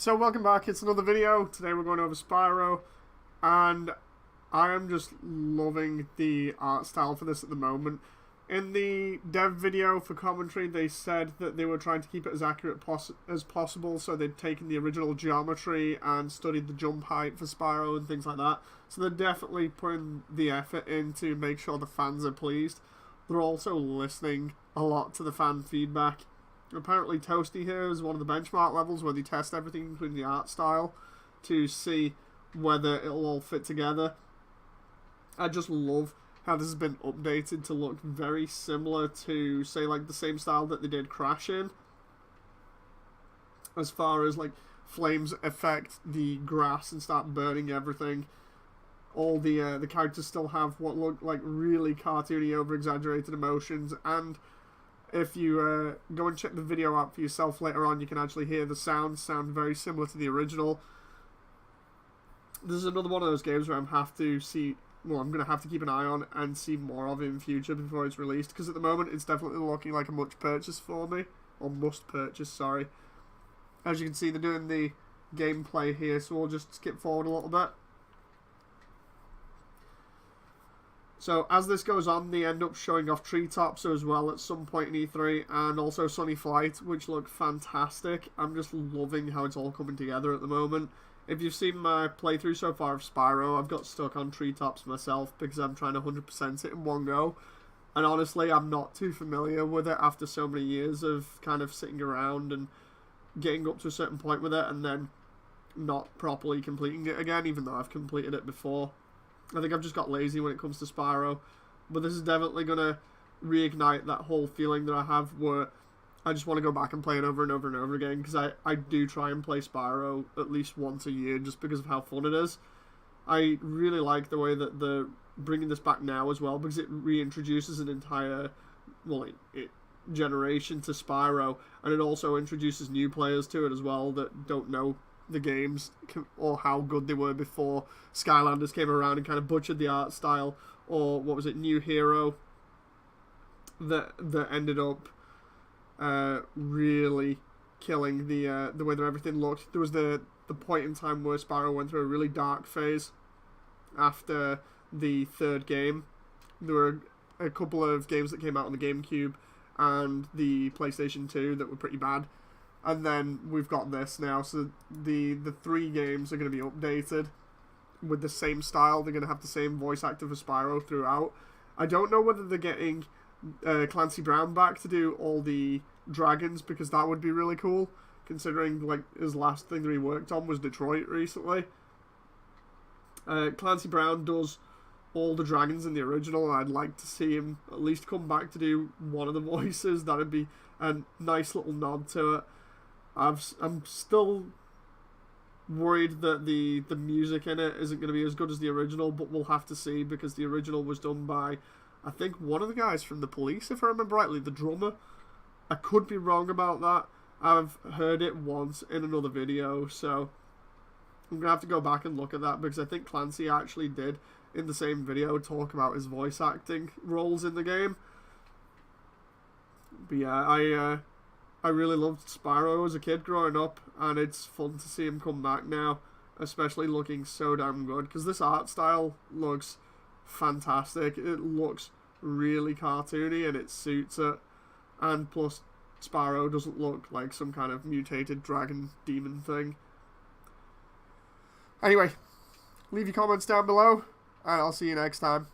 So welcome back, it's another video. Today we're going over Spyro, and I am just loving the art style for this at the moment. In the dev video for commentary, they said that they were trying to keep it as accurate as possible, so they'd taken the original geometry and studied the jump height for Spyro and things like that. So they're definitely putting the effort in to make sure the fans are pleased. They're also listening a lot to the fan feedback. Apparently Toasty here is one of the benchmark levels where they test everything, including the art style, to see whether it'll all fit together. I just love how this has been updated to look very similar to, say, like the same style that they did Crash in. As far as, like, flames affect the grass and start burning everything. All the characters still have what look like really cartoony, over-exaggerated emotions, and if you go and check the video out for yourself later on, you can actually hear the sound very similar to the original. This is another one of those games where I'm going to have to keep an eye on and see more of it in future before it's released, because at the moment it's definitely looking like a must purchase for me. Or must purchase, sorry. As you can see, they're doing the gameplay here, so we'll just skip forward a little bit. So as this goes on, they end up showing off treetops as well at some point in E3, and also Sunny Flight, which look fantastic. I'm just loving how it's all coming together at the moment. If you've seen my playthrough so far of Spyro, I've got stuck on treetops myself because I'm trying to 100% it in one go. And honestly, I'm not too familiar with it after so many years of kind of sitting around and getting up to a certain point with it and then not properly completing it again, even though I've completed it before. I think I've just got lazy when it comes to Spyro, but this is definitely going to reignite that whole feeling that I have where I just want to go back and play it over and over and over again, because I do try and play Spyro at least once a year just because of how fun it is. I really like the way that they're bringing this back now as well, because it reintroduces an entire generation to Spyro, and it also introduces new players to it as well that don't know the games or how good they were before Skylanders came around and kind of butchered the art style, or what was it, New Hero, that ended up really killing the way that everything looked. There was the point in time where Spyro went through a really dark phase after the third game. There were a couple of games that came out on the GameCube and the PlayStation 2 that were pretty bad. And then we've got this now, so the three games are going to be updated with the same style. They're going to have the same voice actor for Spyro throughout. I don't know whether they're getting Clancy Brown back to do all the dragons, because that would be really cool, considering like his last thing that he worked on was Detroit recently. Clancy Brown does all the dragons in the original, and I'd like to see him at least come back to do one of the voices. That'd be a nice little nod to it. I'm still worried that the music in it isn't going to be as good as the original, but we'll have to see, because the original was done by, I think, one of the guys from The Police, if I remember rightly, the drummer. I could be wrong about that. I've heard it once in another video, so I'm going to have to go back and look at that, because I think Clancy actually did, in the same video, talk about his voice acting roles in the game. But yeah, I really loved Spyro as a kid growing up, and it's fun to see him come back now, especially looking so damn good, because this art style looks fantastic. It looks really cartoony, and it suits it, and plus Spyro doesn't look like some kind of mutated dragon demon thing. Anyway, leave your comments down below, and I'll see you next time.